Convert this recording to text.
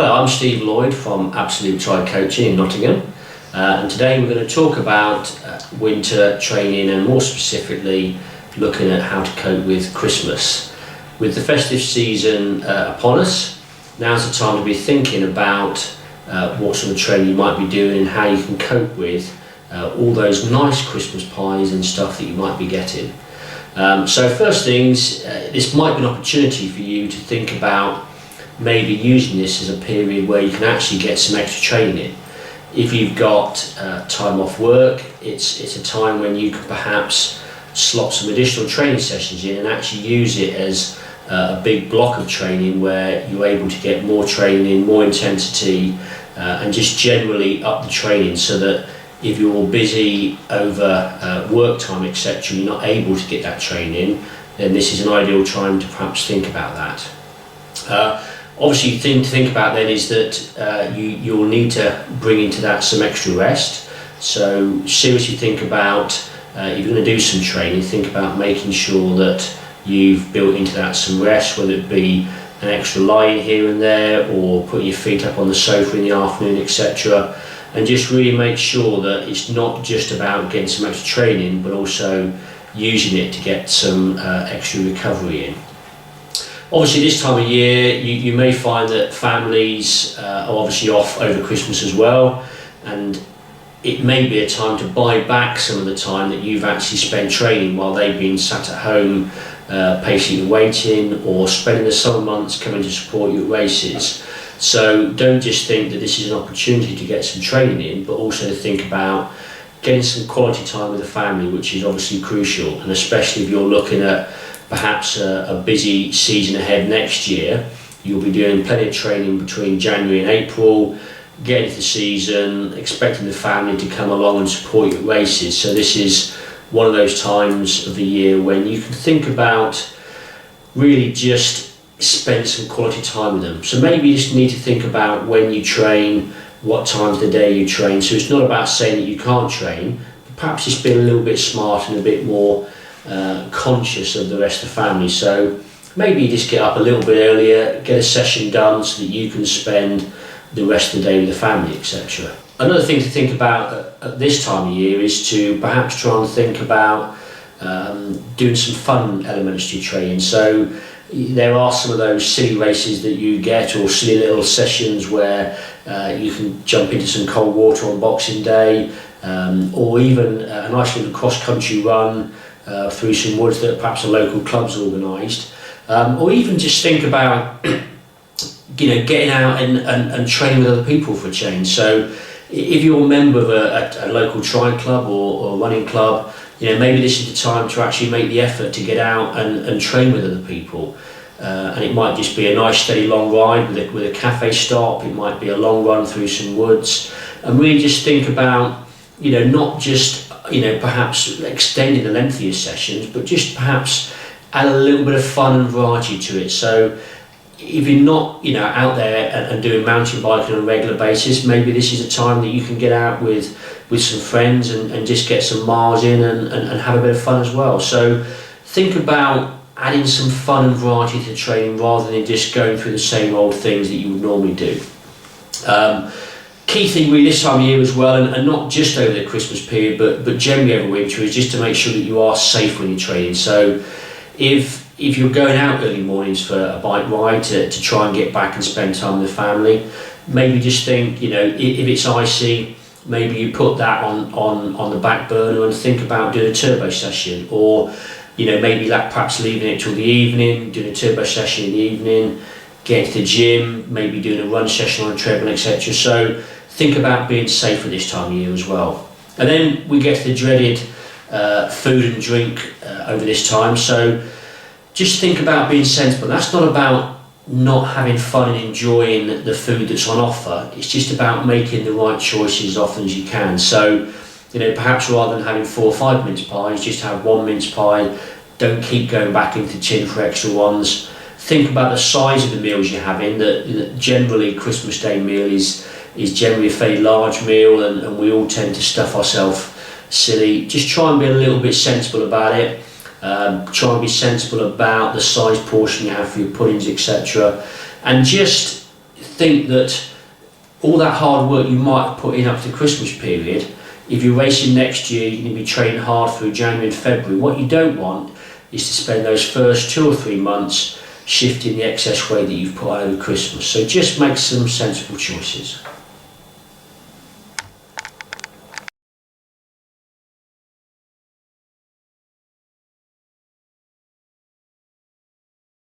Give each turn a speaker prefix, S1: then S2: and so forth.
S1: Hello, I'm Steve Lloyd from Absolute Triathlon Coaching in Nottingham, and today we're going to talk about winter training and more specifically looking at how to cope with Christmas. With the festive season upon us, now's the time to be thinking about what sort of training you might be doing and how you can cope with all those nice Christmas pies and stuff that you might be getting. So first things, this might be an opportunity for you to think about maybe using this as a period where you can actually get some extra training. If you've got time off work, it's a time when you could perhaps slot some additional training sessions in and actually use it as a big block of training where you're able to get more training, more intensity, and just generally up the training, so that if you're busy over work time, etc., you're not able to get that training, then this is an ideal time to perhaps think about that. Obviously, the thing to think about then is that you'll need to bring into that some extra rest. So seriously think about, if you're going to do some training, think about making sure that you've built into that some rest, whether it be an extra lie-in here and there, or putting your feet up on the sofa in the afternoon, etc. And just really make sure that it's not just about getting some extra training, but also using it to get some extra recovery in. Obviously this time of year you may find that families are obviously off over Christmas as well, and it may be a time to buy back some of the time that you've actually spent training while they've been sat at home patiently waiting, or spending the summer months coming to support you at races. So don't just think that this is an opportunity to get some training in, but also to think about getting some quality time with the family, which is obviously crucial, and especially if you're looking at perhaps a busy season ahead next year. You'll be doing plenty of training between January and April, getting to the season, expecting the family to come along and support you at races. So this is one of those times of the year when you can think about really just spend some quality time with them. So maybe you just need to think about when you train, what times of the day you train. So it's not about saying that you can't train, but perhaps just being a little bit smart and a bit more conscious of the rest of the family. So maybe you just get up a little bit earlier, get a session done so that you can spend the rest of the day with the family, etc. Another thing to think about at this time of year is to perhaps try and think about doing some fun elements to your training. So there are some of those silly races that you get, or silly little sessions where you can jump into some cold water on Boxing Day, or even a nice little cross-country run through some woods that perhaps a local club's organised, or even just think about getting out and training with other people for a change. So if you're a member of a local tri club or a running club, maybe this is the time to actually make the effort to get out and train with other people. And it might just be a nice steady long ride with a cafe stop. It might be a long run through some woods, and really just think about not just perhaps extending the length of your sessions, but just perhaps add a little bit of fun and variety to it. So if you're not out there and doing mountain biking on a regular basis, maybe this is a time that you can get out with some friends and just get some miles in and have a bit of fun as well. So think about adding some fun and variety to training rather than just going through the same old things that you would normally do. Key thing really this time of year as well, and not just over the Christmas period, but generally over winter, is just to make sure that you are safe when you're training. So if you're going out early mornings for a bike ride to try and get back and spend time with the family, maybe just think, if it's icy, maybe you put that on the back burner and think about doing a turbo session, or maybe perhaps leaving it till the evening, doing a turbo session in the evening, getting to the gym, maybe doing a run session on a treadmill, etc. So think about being safe at this time of year as well. And then we get to the dreaded food and drink over this time. So just think about being sensible. That's not about not having fun and enjoying the food that's on offer. It's just about making the right choices as often as you can. So perhaps rather than having 4 or 5 mince pies, just have 1 mince pie. Don't keep going back into the tin for extra ones. Think about the size of the meals you're having. That generally Christmas Day meal is generally a fairly large meal, and we all tend to stuff ourselves silly. Just try and be a little bit sensible about it. Try and be sensible about the size portion you have for your puddings, etc. And just think that all that hard work you might have put in up to the Christmas period, if you're racing next year, you're going to be training hard through January and February. What you don't want is to spend those first 2 or 3 months shifting the excess weight that you've put over Christmas. So just make some sensible choices.